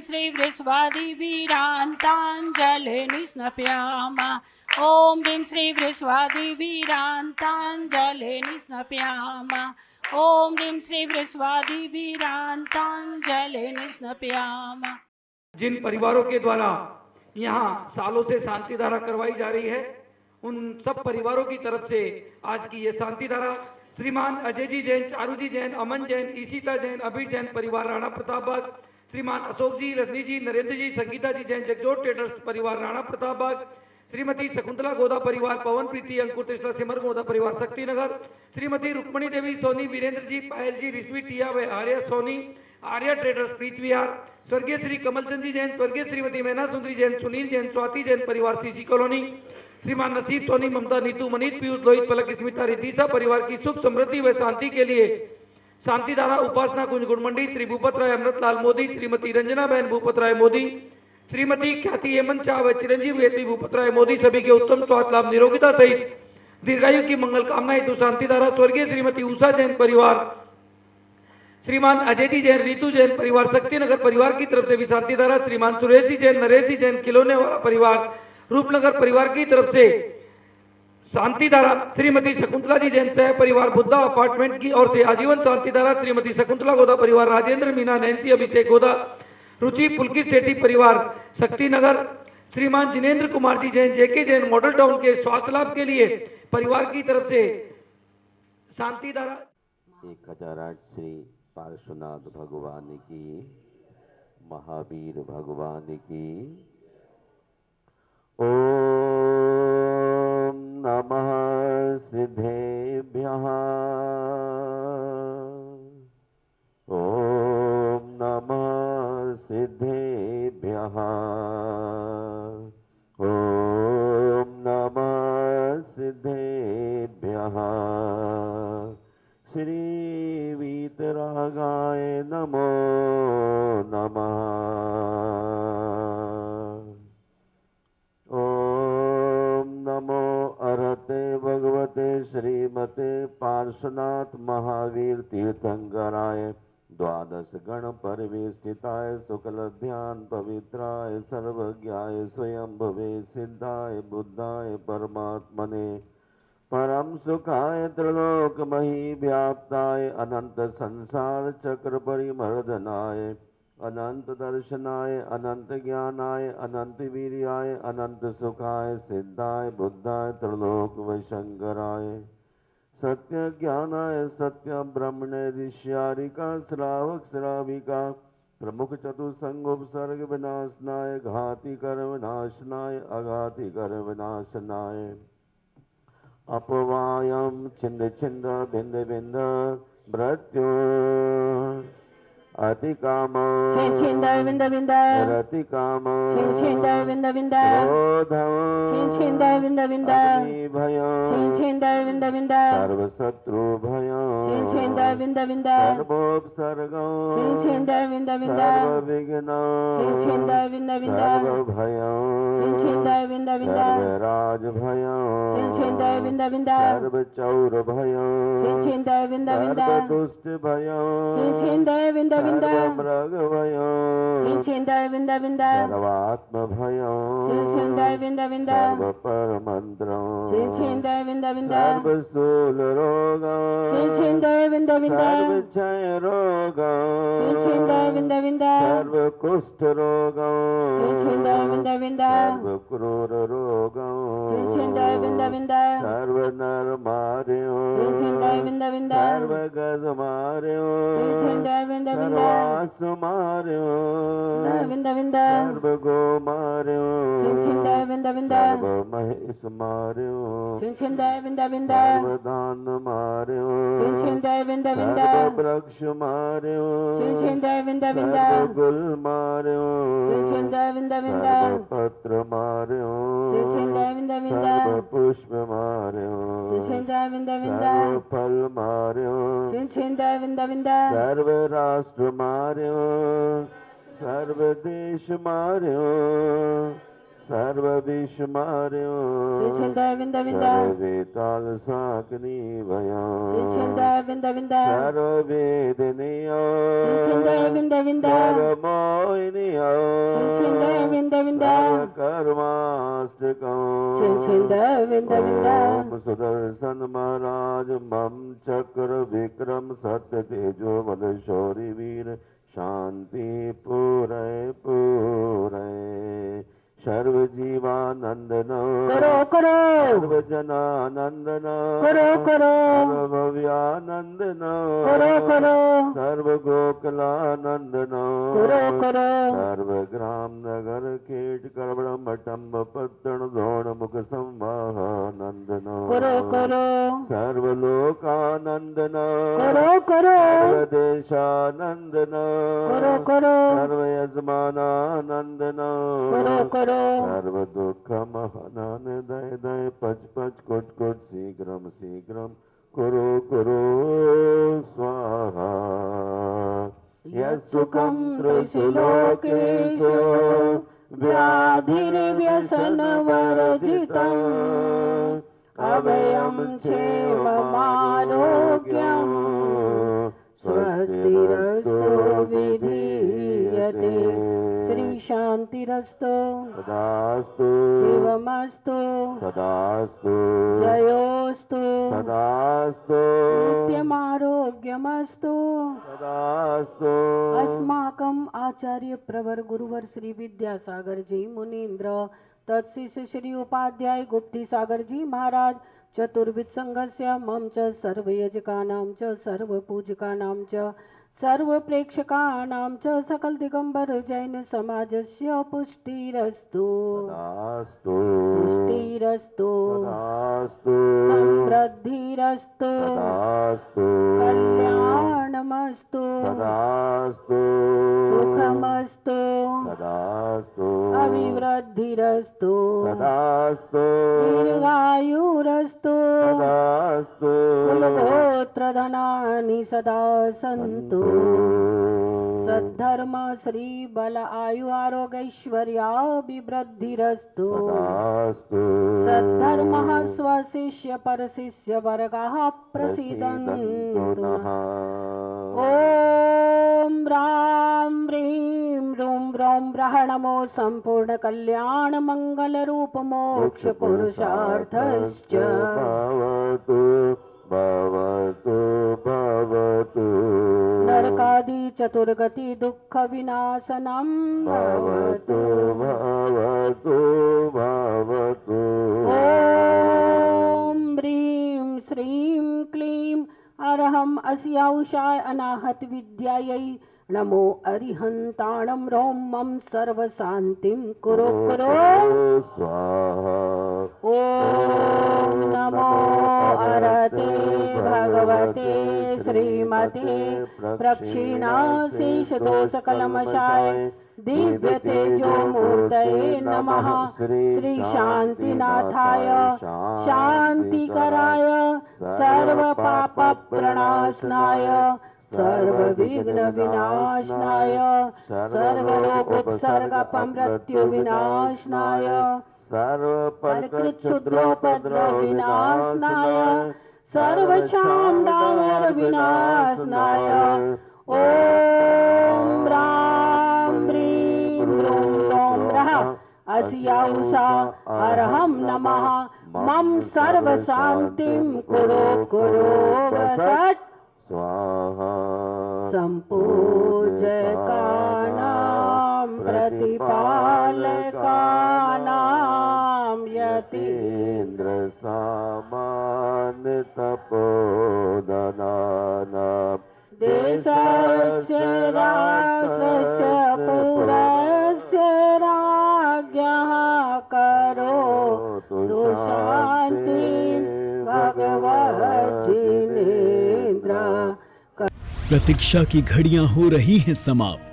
श्री वृषभादिवीरान्ताञ्जलिर्निस्नपयामः ॐ ह्रीं श्री वृषभादिवीरान्ताञ्जलिर्निस्नपयामः ॐ ह्रीं श्री वृषभादिवीरान्ताञ्जलिर्निस्नपयामः। जिन परिवारों के द्वारा यहाँ सालों से शांति धारा करवाई जा रही है, उन सब परिवारों की तरफ से आज की ये शांति धारा श्रीमान अजय जी जैन, चारू जी जैन, अमन जैन, ईशिता जैन, अभीर जैन परिवार राणा प्रतापबाग, श्रीमान अशोक जी, रजनी जी, नरेंद्र जी, संगीता जी जैन, जगजोत ट्रेडर्स परिवार राणा प्रतापबाग, श्रीमती शकुंतला गोदा परिवार पवन प्रीति, अंकुर तेस्ता सिमर गोदा परिवार शक्तिनगर, श्रीमती रुक्मणी देवी सोनी, वीरेंद्र जी, पायल जी, रिश्वी टिया व आर्य सोनी, आर्या ट्रेडर्स प्रीत विहार, स्वर्गीय श्री कमलचंद जी जैन, स्वर्गीय श्रीमती मैना सुंदरी जैन, सुनील जैन, स्वाति जैन परिवार सीसी कॉलोनी, श्रीमान नसीब सोनी, ममता, नीतू, मनीत, पीयूष, लोहित, पलक, स्मिता, रितिशा परिवार की सुख समृद्धि व शांति के लिए शांति धारा उपासना कुंज गुणमंडी, श्री भूपत राय अमृतलाल मोदी, श्रीमती रंजना बहन भूपत राय मोदी, श्रीमती ख्याति हेमंत शाह व चिरंजीव हेतु भूपत राय मोदी सभी के उत्तम स्वास्थ्य लाभ निरोगिता सहित दीर्घायु की मंगल कामना हेतु शांति धारा स्वर्गीय श्रीमती उषा जैन परिवार, श्रीमान अजय जी जैन, रीतू जैन परिवार शक्तिनगर परिवार की तरफ से भी शांति धारा, श्रीमान सुरेश जी जैन, नरेश जी जैन खिलौने वाला परिवार रूपनगर परिवार की तरफ से शांति धारा, श्रीमती शकुंतला जी जैन सह परिवार बुद्धा अपार्टमेंट की ओर से आजीवन शांति धारा, श्रीमती शकुंतला गोदा परिवार राजेंद्र मीना, नैन्सी, अभिषेक गोदा, रुचि पुलकित सेठी परिवार शक्तिनगर, श्रीमान जिनेन्द्र कुमार जी जैन, जेके जैन मॉडल टाउन के स्वास्थ्य लाभ के लिए परिवार की तरफ से शांति धारा। 1008 श्री पार्श्वनाथ भगवान की, महावीर भगवान की। ओम नमः सिद्धेभ्यः। ओम नमः सिद्धेभ्यः। ओम नमः सिद्धेभ्यः। श्री वीतरागाय नमो नमः। ओम नमो अरहते भगवते श्रीमते पार्श्वनाथ महावीर तीर्थंकराय द्वादश गण परिवेष्टिताय शुक्ल ध्यान पवित्राय सर्वज्ञाय स्वयं भवे सिद्धाय बुद्धाय परमात्मने परम सुखाय त्रिलोक मही व्याप्ताय अनंत संसार चक्र परिमर्दनाय अनंत दर्शनाय अनंत ज्ञानाय अनंत वीर्याय अनंत सुखाय सिद्धाय बुद्धाय त्रिलोक वशंकराय सत्य ज्ञानाय सत्य ब्रह्मणे ऋष्यारिका श्रावक श्राविका प्रमुख चतुसंग उपसर्ग विनाशनाय घाति कर विनाशनाय अघाति कर विनाशनाय अपवायम छिंद छिंद बिंद बिंद मृत्यु अति काम छिंद बिंद बिंद रति काम छिंद बिंद बिंद क्रोध छिंद बिंद बिंद अग्नि भय छिंद बिंद बिंद सर्व शत्रु भय छिंद बिंद बिंद सर्वोपसर्ग छिंद बिंद बिंद सर्व विघ्न छिंद बिंद बिंद सर्व भय छिंद बिंद बिंद सर्व राज भय छिंद बिंद बिंद सर्व चौर भय छिंद बिंद बिंद सर्व दुष्ट भय छिंद बिंद बिंद सर्व मृग भय छिंद बिंद बिंद सर्वात्म भय छिंद बिंद बिंद सर्व परमंत्र छिंद बिंद बिंद सर्व स्थूल रोग छिंद बिंद बिंद सर्व क्षय रोग छिंद बिंद बिंद सर्व कुष्ठ रोग छिंद बिंद बिंद सर्व क्रूर रोग छिंद बिंद बिंद सर्व नर मार्यो छिंद बिंद बिंद सर्व गज मार्यो छिंद बिंद बिंद सर्वास मार्यो बिंद बिंद सर्व गो मार्यो छिंद बिंद बिंद सर्व महेश मार्यो छिंद बिंद बिंद सर्व दान मार्यो छिंद बिंद बिंद सर्व वृक्ष मार्यो छिंद बिंद बिंद सर्व गुल मार्यो छिंद बिंद बिंद सर्व पत्र मार्यो छिंद बिंद बिंद सर्व पुष्प मार्यो छिंद बिंद बिंद सर्व फल मार्यो छिंद बिंद बिंद सर्व राष्ट्र मार्यो सर्व देश मार्यो सर्व विषमार्यो Chichinda Vinda Vinda सर्वेताल साकनी भया Chichinda Vinda Vinda सर्वेदनियो Chichinda Vinda Vinda सर्वमोहिनियो Chichinda Vinda Vinda सर्वकर्माष्टको Chichinda Vinda Vinda ओम सुदर्शन महाराज मम चक्र विक्रम सत्य तेजो बल शौरी वीर शांति पूरे पूरे सर्व जीवानंदन Karo Karo सर्व जनानंदन Karo Karo सर्व भव्यानंदन Karo Karo सर्व गोकुलानंदन Karo Karo सर्व ग्राम नगर कीट करवण मठम पत्तन द्रोण मुख संवाहानंदन Karo Karo सर्व लोकानंदन Karo Karo सर्व देशानंदन Karo Karo सर्व यजमानानंदन Karo Karo सर्व दुख महानन दय दय पच पच कुट कुट शीघ्रम शीघ्रम कुरु कुरु स्वाहा यस्सुखं त्रिषु लोकेषु व्याधिर्व्यसनवर्जितम् अभयं क्षेममारोग्यम् स्वस्तिरस्तु विधीयते श्री शांतिरस्तु सदास्तु शिवमस्तु सदास्तु जयोस्तु सदास्तु नित्यमारोग्यमस्तु सदास्तु अस्माकम् आचार्य प्रवर गुरुवर श्री विद्यासागर जी मुनीन्द्र तत्शिष्य श्री उपाध्याय गुप्ती सागर जी महाराज चतुर्विध संघस्य मम च सर्वयजकानां च सर्वपूजकानां च सर्वप्रेक्षकानां च सकल दिगंबर जैन समाजस्य पुष्टिरस्तु सदास्तु तुष्टिरस्तु सदास्तु समृद्धिरस्तु सदास्तु कल्याणमस्तु सदास्तु सुखमस्तु सदास्तु अभिवृद्धिरस्तु सदास्तु दीर्घायुरस्तु सदास्तु कुलगोत्रधनानि सदा सन्तु सद्धर्म श्री बल आयु आरोग्यैश्वर्याभिवृद्धिरस्तु सद्धर्मः स्वशिष्य परशिष्य वर्गाः प्रसीदन्तु ओम राम ह्रीं रूं ब्रौं ब्रह्मणमो संपूर्ण कल्याण मंगल रूप मोक्ष पुरुषार्थश्च भवतु भवतु भवतु नरकादि चतुर्गति दुःख विनाशनं भवतु भवतु भवतु ओम ह्रीं श्रीं क्लीं अरहम अस्याउषाय अनाहत विद्यायै नमो अरिहंताणं रोम मम सर्व शांतिं कुरु कुरु स्वाहा ओम नमो अरते भगवते श्रीमते प्रक्षिणाशीष दोष कलमशाय दिव्य तेजो मूर्तये नमः श्री शांतिनाथाय शांतिकराय सर्व पाप प्रणाशनाय सर्व विघ्न विनाशनाय सर्व रोग उपसर्ग मृत्यु विनाशनाय सर्व क्षुद्रोपद्रव विनाशनाय सर्व चांडावर विनाशनाय ओम राम ह्रीं रूं रों रः अस्याउषा अरहं नमः मम सर्व शांतिं कुरु कुरु वसत् स्वाहा संपूजकानां प्रतिपालकानां यतीन्द्र सामान्य तपोधनानां देशस्य राष्ट्रस्य पुरस्य राज्ञः करोतु शान्तिं भगवज्जिनेन्द्र। प्रतीक्षा की घड़ियां हो रही हैं समाप्त,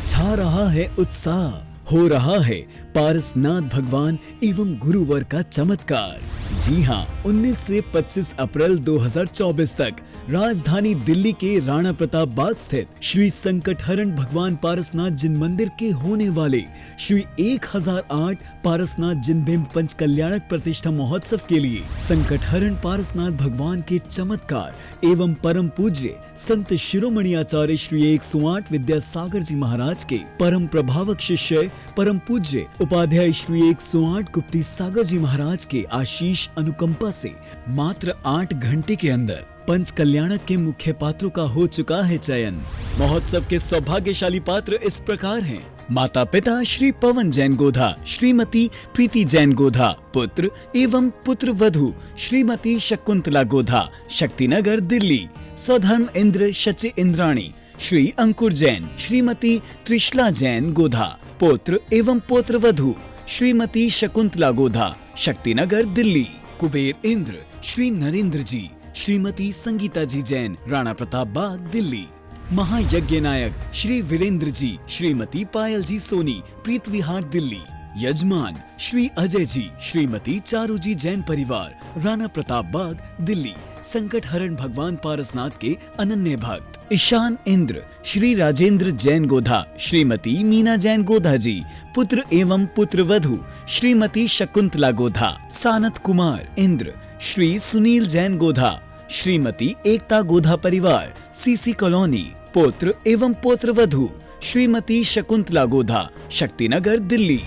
छा रहा है उत्साह, हो रहा है पारसनाथ भगवान एवं गुरुवर का चमत्कार। जी हाँ, 19 से 25 अप्रैल 2024 तक राजधानी दिल्ली के राणा प्रताप बाग स्थित श्री संकटहरण भगवान पारसनाथ जिन मंदिर के होने वाले श्री 1008 पारसनाथ जिन भीम पंच कल्याणक प्रतिष्ठा महोत्सव के लिए संकटहरण पारसनाथ भगवान के चमत्कार एवं परम पूज्य संत शिरोमणि आचार्य श्री 108 विद्यासागर जी महाराज के परम प्रभावक शिष्य परम पूज्य उपाध्याय श्री 108 गुप्ती सागर जी महाराज के आशीष अनुकंपा से मात्र 8 घंटे के अंदर पंच कल्याणक के मुख्य पात्रों का हो चुका है चयन। महोत्सव के सौभाग्यशाली पात्र इस प्रकार हैं। माता पिता श्री पवन जैन गोधा, श्रीमती प्रीति जैन गोधा, पुत्र एवं पुत्र वधु श्रीमती शकुंतला गोधा, शक्तिनगर दिल्ली। स्वधर्म इंद्र शचि इंद्राणी श्री अंकुर जैन, श्रीमती त्रिशला जैन गोधा, पौत्र एवं पौत्र वधु श्रीमती शकुंतला गोधा, शक्तिनगर दिल्ली। कुबेर इंद्र श्री नरेंद्र जी, श्रीमती संगीता जी जैन, राणा प्रताप बाग दिल्ली। महायज्ञ नायक श्री वीरेंद्र जी, श्रीमती पायल जी सोनी, प्रीत विहार दिल्ली। यजमान श्री अजय जी, श्रीमती चारू जी जैन परिवार, राणा प्रताप बाग दिल्ली। संकट हरण भगवान पारसनाथ के अनन्य भक्त। ईशान इंद्र श्री राजेंद्र जैन गोधा, श्रीमती मीना जैन गोधा जी, पुत्र एवं पुत्र वधु श्रीमती शकुंतला गोधा। सानत कुमार इंद्र श्री सुनील जैन गोधा, श्रीमती एकता गोधा परिवार, सीसी कॉलोनी। पौत्र एवं पौत्र वधु श्रीमती शकुंतला गोधा, शक्तिनगर दिल्ली।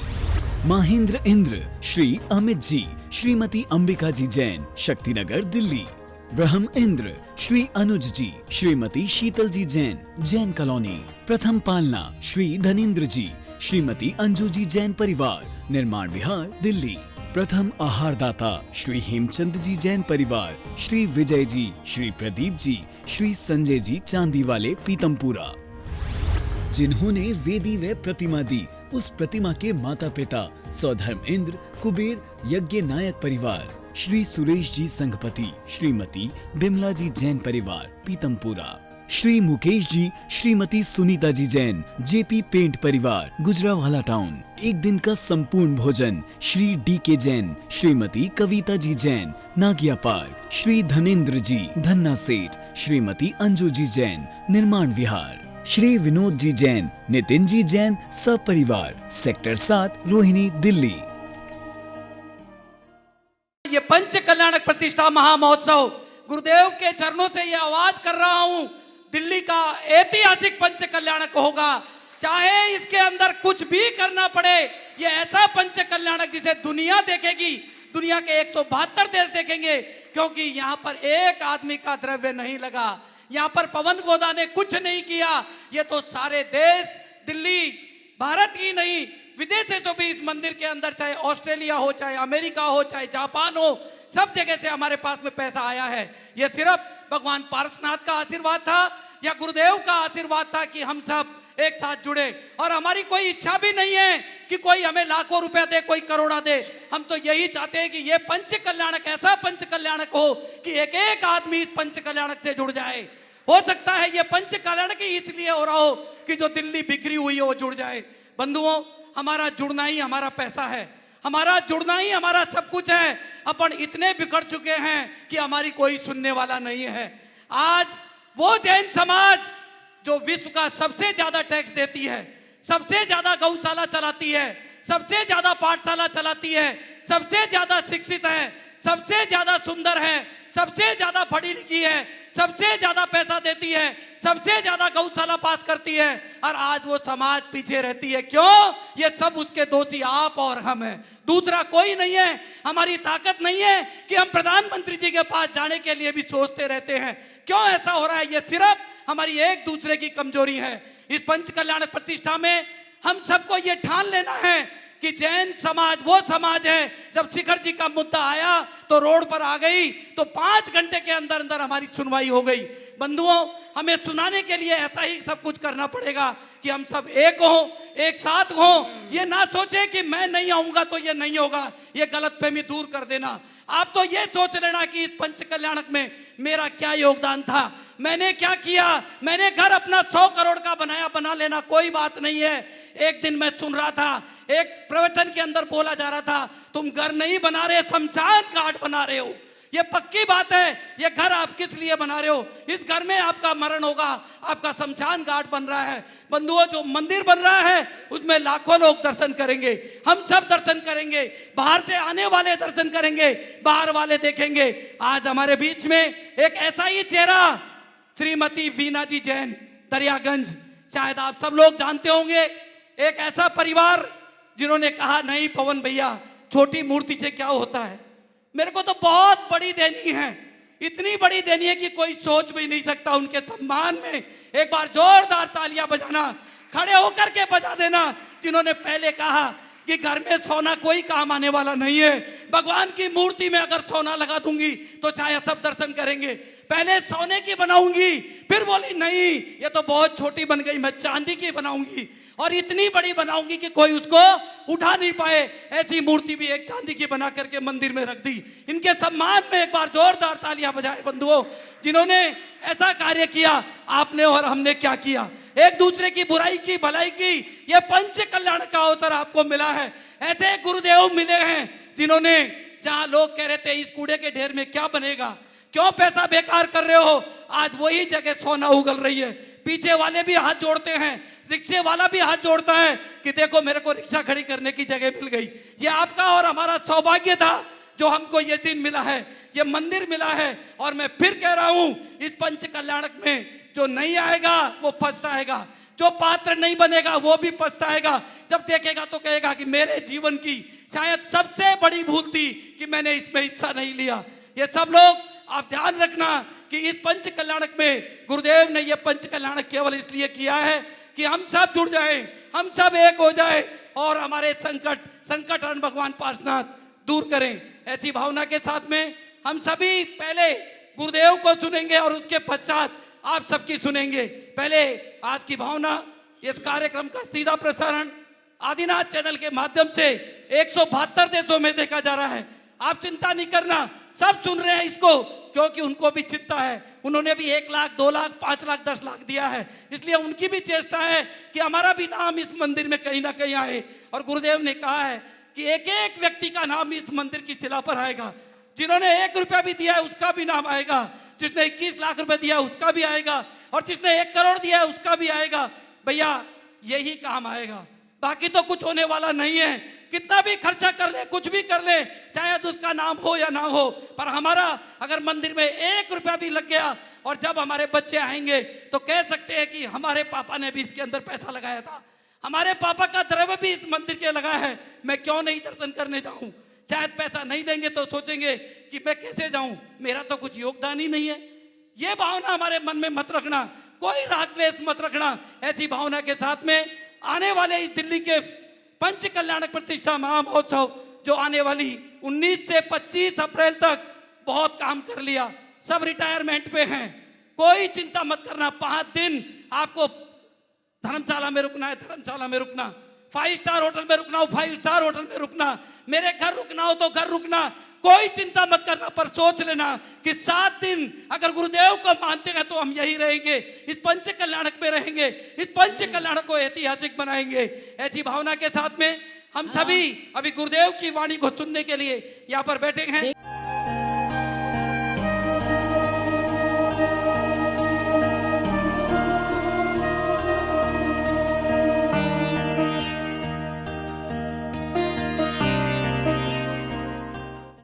महेंद्र इंद्र श्री अमित जी, श्रीमती अंबिका जी जैन, शक्तिनगर दिल्ली। ब्रह्म इंद्र श्री अनुज जी, श्रीमती शीतल जी जैन, जैन कॉलोनी। प्रथम पालना श्री धनेन्द्र जी, श्रीमती अंजू जी जैन परिवार, निर्माण विहार दिल्ली। प्रथम आहार दाता श्री हेमचंद जी जैन परिवार, श्री विजय जी, श्री प्रदीप जी, श्री संजय जी चांदी वाले पीतमपुरा। जिन्होंने वेदी व प्रतिमा दी, उस प्रतिमा के माता पिता स्वधर्म इंद्र कुबेर यज्ञ नायक परिवार, श्री सुरेश जी संघपति, श्रीमती बिमला जी जैन परिवार, पीतमपुरा। श्री मुकेश जी, श्रीमती सुनीता जी जैन, जेपी पेंट परिवार, गुजरावाला टाउन। एक दिन का संपूर्ण भोजन श्री डी के जैन, श्रीमती कविता जी जैन, नागिया पार्क। श्री धनेन्द्र जी, धन्ना सेठ, श्रीमती अंजू जी जैन, निर्माण विहार। श्री विनोद जी जैन, नितिन जी जैन, सपरिवार, सेक्टर 7, रोहिणी, दिल्ली। ये पंच कल्याणक प्रतिष्ठा महामहोत्सव गुरुदेव के चरणों से ये आवाज कर रहा हूँ, दिल्ली का ऐतिहासिक पंच कल्याणक होगा। चाहे इसके अंदर कुछ भी करना पड़े, ये ऐसा पंच कल्याणक जिसे दुनिया देखेगी, दुनिया के 172 देश देखेंगे, क्योंकि यहाँ पर एक आदमी का द्रव्य नहीं लगा। यहाँ पर पवन गोदा ने कुछ नहीं किया। ये तो सारे देश, दिल्ली, भारत ही नहीं विदेशों से भी इस मंदिर के अंदर, चाहे ऑस्ट्रेलिया हो, चाहे अमेरिका हो, चाहे जापान हो, सब जगह से हमारे पास में पैसा आया है। ये सिर्फ भगवान पारसनाथ का आशीर्वाद था या गुरुदेव का आशीर्वाद था कि हम सब एक साथ जुड़े। और हमारी कोई इच्छा भी नहीं है कि कोई हमें लाखों रुपए दे, कोई करोड़ा दे। हम तो यही चाहते हैं कि ये पंच कल्याणक ऐसा पंच कल्याणक हो कि एक एक आदमी इस पंच कल्याणक से जुड़ जाए। हो सकता है ये पंच कल्याणक ही इसलिए हो रहा हो कि जो दिल्ली बिखरी हुई हो वो जुड़ जाए। बंधुओं, हमारा जुड़ना ही हमारा पैसा है, हमारा जुड़ना ही हमारा सब कुछ है। अपन इतने बिखर चुके हैं कि हमारी कोई सुनने वाला नहीं है। आज वो जैन समाज जो विश्व का सबसे ज्यादा टैक्स देती है, सबसे ज्यादा गौशाला चलाती है, सबसे ज्यादा पाठशाला चलाती है, सबसे ज्यादा शिक्षित है, सबसे ज्यादा सुंदर है, सबसे ज्यादा पढ़ी लिखी है, सबसे ज्यादा पैसा देती है, सबसे ज्यादा गौशाला पास करती है, और आज वो समाज पीछे रहती है। क्यों? ये सब उसके दोषी आप और हम हैं, दूसरा कोई नहीं है। हमारी ताकत नहीं है कि हम प्रधानमंत्री जी के पास जाने के लिए भी सोचते रहते हैं। क्यों ऐसा हो रहा है? ये सिर्फ हमारी एक दूसरे की कमजोरी है। इस पंच कल्याण प्रतिष्ठा में हम सबको ये ठान लेना है कि जैन समाज वो समाज है, जब शिखर जी का मुद्दा आया तो रोड पर आ गई, तो 5 घंटे के अंदर अंदर हमारी सुनवाई हो गई। बंधुओं, हमें सुनाने के लिए ऐसा ही सब कुछ करना पड़ेगा कि हम सब एक हों, एक साथ हों। ये ना सोचे कि मैं नहीं आऊंगा तो ये नहीं होगा, ये गलतफहमी दूर कर देना। आप तो ये सोच लेना कि इस पंच कल्याणक में मेरा क्या योगदान था, मैंने क्या किया। मैंने घर अपना 100 करोड़ का बनाया, बना लेना कोई बात नहीं है। एक दिन मैं सुन रहा था, एक प्रवचन के अंदर बोला जा रहा था, तुम घर नहीं बना रहे, शमशान घाट बना रहे हो। ये पक्की बात है। ये घर आप किस लिए बना रहे हो? इस घर में आपका मरण होगा, आपका शमशान घाट बन रहा है। बंधुओं, जो मंदिर बन रहा है उसमें लाखों लोग दर्शन करेंगे, हम सब दर्शन करेंगे, बाहर से आने वाले दर्शन करेंगे, बाहर वाले देखेंगे। आज हमारे बीच में एक ऐसा ही चेहरा, श्रीमती वीना जी जैन, दरियागंज, शायद आप सब लोग जानते होंगे। एक ऐसा परिवार जिन्होंने कहा नहीं पवन भैया, छोटी मूर्ति से क्या होता है। मेरे को तो बहुत बड़ी देनी है, इतनी बड़ी देनी है कि कोई सोच भी नहीं सकता। उनके सम्मान में एक बार जोरदार तालियां बजाना, खड़े होकर के बजा देना, जिन्होंने पहले कहा कि घर में सोना कोई काम आने वाला नहीं है, भगवान की मूर्ति में अगर सोना लगा दूंगी तो शायद सब दर्शन करेंगे। पहले सोने की बनाऊंगी, फिर बोली नहीं ये तो बहुत छोटी बन गई, मैं चांदी की बनाऊंगी और इतनी बड़ी बनाऊंगी कि कोई उसको उठा नहीं पाए। ऐसी मूर्ति भी एक चांदी की बना करके मंदिर में रख दी। इनके सम्मान में एक बार जोरदार तालियां बजाए बंधुओं, जिन्होंने ऐसा कार्य किया। आपने और हमने क्या किया? एक दूसरे की बुराई की, भलाई की। ये पंच कल्याण का अवसर आपको मिला है। ऐसे गुरुदेव मिले हैं जिन्होंने, जहां लोग कह रहे थे इस कूड़े के ढेर में क्या बनेगा, क्यों पैसा बेकार कर रहे हो, आज वही जगह सोना उगल रही है। पीछे वाले भी हाथ जोड़ते हैं, रिक्शे वाला भी हाथ जोड़ता है कि देखो मेरे को रिक्शा खड़ी करने की जगह मिल गई। ये आपका और हमारा सौभाग्य था जो हमको ये दिन मिला है, ये मंदिर मिला है। और मैं फिर कह रहा हूं, इस पंच कल्याणक में जो नहीं आएगा वो पछताएगा, जो पात्र नहीं बनेगा वो भी पछताएगा। जब देखेगा तो कहेगा कि मेरे जीवन की शायद सबसे बड़ी भूल थी कि मैंने इसमें हिस्सा नहीं लिया। ये सब लोग आप ध्यान रखना कि इस पंच कल्याणक में गुरुदेव ने ये पंच कल्याणक केवल इसलिए किया है कि हम सब जुड़ जाएं, हम सब एक हो जाएं और हमारे संकट हरण भगवान पार्श्वनाथ दूर करें। ऐसी भावना के साथ में हम सभी पहले गुरुदेव को सुनेंगे और उसके पश्चात आप सबकी सुनेंगे। पहले आज की भावना, इस कार्यक्रम का सीधा प्रसारण आदिनाथ चैनल के माध्यम से 172 देशों में देखा जा रहा है। आप चिंता नहीं करना, सब सुन रहे हैं इसको, क्योंकि उनको भी चिंता है। उन्होंने भी 1 लाख, 2 लाख, 5 लाख, 10 लाख दिया है, इसलिए उनकी भी चेष्टा है कि हमारा भी नाम इस मंदिर में कहीं ना कहीं आए। और गुरुदेव ने कहा है कि एक एक व्यक्ति का नाम इस मंदिर की शिला पर आएगा। जिन्होंने 1 रुपया भी दिया है उसका भी नाम आएगा, जिसने 21 लाख रुपए दिया उसका भी आएगा, और जिसने 1 करोड़ दिया है उसका भी आएगा। भैया यही काम आएगा, बाकी तो कुछ होने वाला नहीं है। कितना भी खर्चा कर ले, कुछ भी कर ले, शायद उसका नाम हो या ना हो, पर हमारा अगर मंदिर में 1 रुपया भी लग गया और जब हमारे बच्चे आएंगे तो कह सकते हैं कि हमारे पापा ने भी इसके अंदर पैसा लगाया था, हमारे पापा का द्रव्य भी इस मंदिर के लगा है, मैं क्यों नहीं दर्शन करने जाऊं। शायद पैसा नहीं देंगे तो सोचेंगे कि मैं कैसे जाऊं, मेरा तो कुछ योगदान ही नहीं है। ये भावना हमारे मन में मत रखना, कोई राग द्वेष मत रखना। ऐसी भावना के साथ में आने वाले इस दिल्ली के पंच कल्याणक प्रतिष्ठा महामहोत्सव जो आने वाली 19 से 25 अप्रैल तक बहुत काम कर लिया, सब रिटायरमेंट पे हैं, कोई चिंता मत करना। 5 दिन आपको धर्मशाला में रुकना है, धर्मशाला में रुकना, 5 स्टार होटल में रुकना हो, 5 स्टार होटल में रुकना, मेरे घर रुकना हो तो घर रुकना, कोई चिंता मत करना। पर सोच लेना कि 7 दिन अगर गुरुदेव को मानते हैं तो हम यही रहेंगे, इस पंच कल्याणक में रहेंगे, इस पंच कल्याणक को ऐतिहासिक बनाएंगे। ऐसी भावना के साथ में हम सभी अभी गुरुदेव की वाणी को सुनने के लिए यहाँ पर बैठे हैं।